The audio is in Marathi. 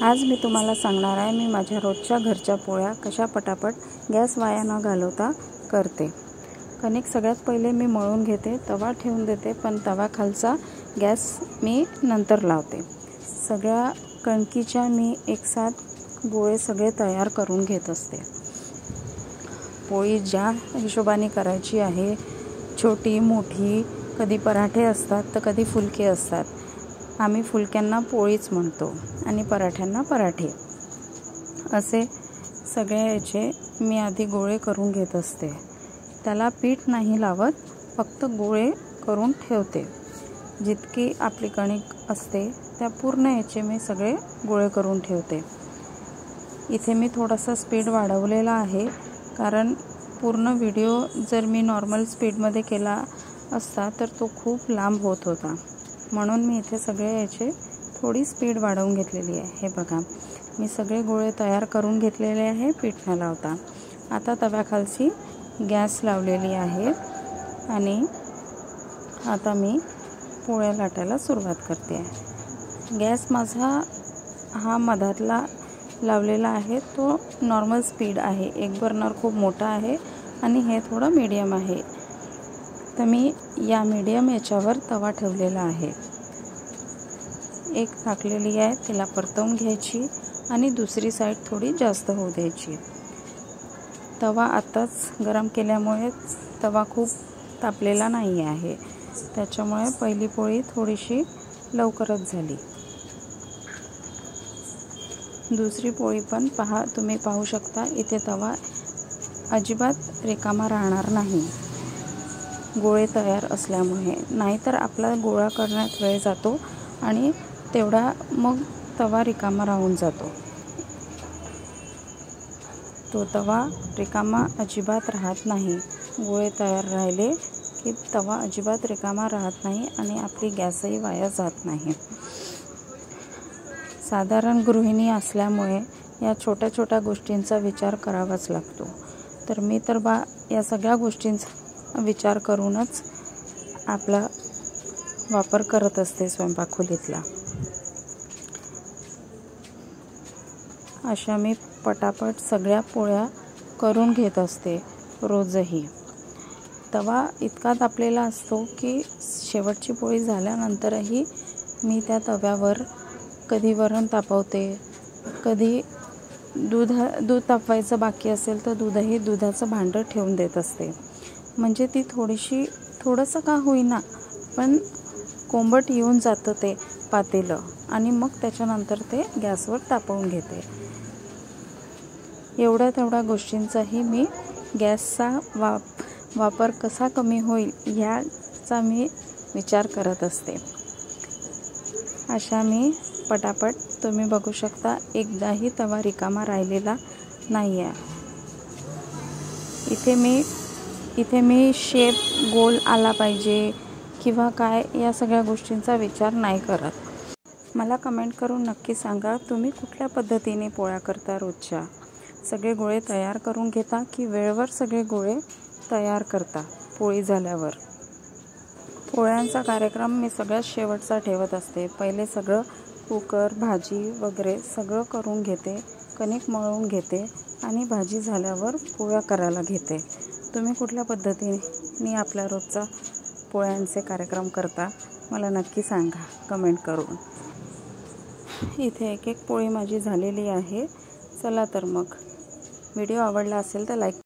आज मी तुम्हाला सांगणार आहे मी माझ्या रोजच्या घरच्या पोळ्या कशा पटापट गॅस वाया न घालवता करते। कणिक सगळ्यात पहिले मी मळून घेते, तवा ठेवून देते, पण तवा खालचा गॅस मी नंतर लावते। सगळ्या कणकीच्या मी एकसाथ गोळे सगळे तयार करून घेत असते। पोळी ज्या हिशोबाने करायची आहे, छोटी मोठी, कधी पराठे असतात तर कधी फुलके असतात। आम्ही फुलक्यांना पोळीच म्हणतो आणि पराठ्यांना पराठे। असे सगळे याचे मी आधी गोळे करून घेत असते। त्याला पीठ नाही लावत, फक्त गोळे करून ठेवते। जितकी आपली कणिक असते त्या पूर्ण याचे मी सगळे गोळे करून ठेवते। इथे मी थोडासा स्पीड वाढवलेला आहे, कारण पूर्ण व्हिडिओ जर मी नॉर्मल स्पीडमध्ये केला असता तर तो खूप लांब होत होता, म्हणून मी इथे सगळे याचे थोडी स्पीड वाढवून घेतलेली आहे। हे बघा, मी सगळे गोळे तयार करून घेतलेले आहे पीठ न लावता। आता तव्याखालची गॅस लावलेली आहे आणि आता मी पोळ्या लाटायला सुरुवात करते आहे। गॅस माझा हा मधातला लावलेला आहे, तो नॉर्मल स्पीड आहे। एक बर्नर खूप मोठा आहे आणि हे थोडं मीडियम आहे, तर मी या मीडियम याच्यावर तवा ठेवलेला आहे। एक टाकलेली आहे, तिला परतवून घ्यायची आणि दुसरी साईड थोडी जास्त होऊ द्यायची। तवा आताच गरम केल्यामुळे तवा खूप तापलेला नाही आहे, त्याच्यामुळे पहिली पोळी थोडीशी लवकरच झाली। दुसरी पोळी पण तुम्ही पाहू शकता, इथे तवा अजिबात रिकामा राहणार नाही गोळे तयार असल्यामुळे, नाहीतर आपला गोळा करण्यात वेळ जातो आणि तेवढा मग तवा रिकामा राहून जातो। तो तवा रिकामा अजिबात राहत नाही। गोळे तयार राहिले की तवा अजिबात रिकामा राहत नाही आणि आपली गॅसही वाया जात नाही। साधारण गृहिणी असल्यामुळे या छोट्या छोट्या गोष्टींचा विचार करावाच लागतो, तर मी तर या सगळ्या गोष्टींचा विचार करूनच आपला वापर करत असते स्वयंपाकखोलीतला। अशा मी पटापट सगळ्या पोळ्या करून घेत असते रोजही। तवा इतका तापलेला असतो की शेवटची पोळी झाल्यानंतरही मी त्या तव्यावर कधी वरण तापवते, कधी दूध तापवायचं बाकी असेल तर दुधाचं भांडं ठेवून देत असते, म्हणजे ती थोडंसं का होईना पण कोंबट येऊन जातं ते पातेलं, आणि मग त्याच्यानंतर ते गॅसवर तापवून घेते। एवढ्या तेवढ्या गोष्टींचाही मी गॅसचा वापर कसा कमी होईल ह्याचा मी विचार करत असते। अशा मी पटापट, तुम्ही बघू शकता, एकदाही तवा रिकामा राहिलेला नाही आहे। इथे मी शेप गोल आला पाहिजे किंवा काय या सगळ्या गोष्टींचा विचार नाही करत। मला कमेंट करून नक्की सांगा, तुम्ही कुठल्या पद्धतीने पोळ्या करता रोजच्या? सगळे गोळे तयार करून घेता की वेळेवर सगळे गोळे तयार करता पोळी झाल्यावर? पोळ्यांचा कार्यक्रम मी सगळ्यात शेवटचा ठेवत असते। पहिले सगळं कुकर, भाजी वगैरे सगळं करून घेते, कणिक मळून घेते आणि भाजी झाल्यावर पोळ्या करायला घेते। तुम्ही कुठल्या पद्धतीने आपल्या रोजचा पोळ्यांचे कार्यक्रम करता मला नक्की सांगा कमेंट करून। इथे एक पोळी माझी झालेली आहे। चला तर मग, व्हिडिओ आवडला असेल तर लाईक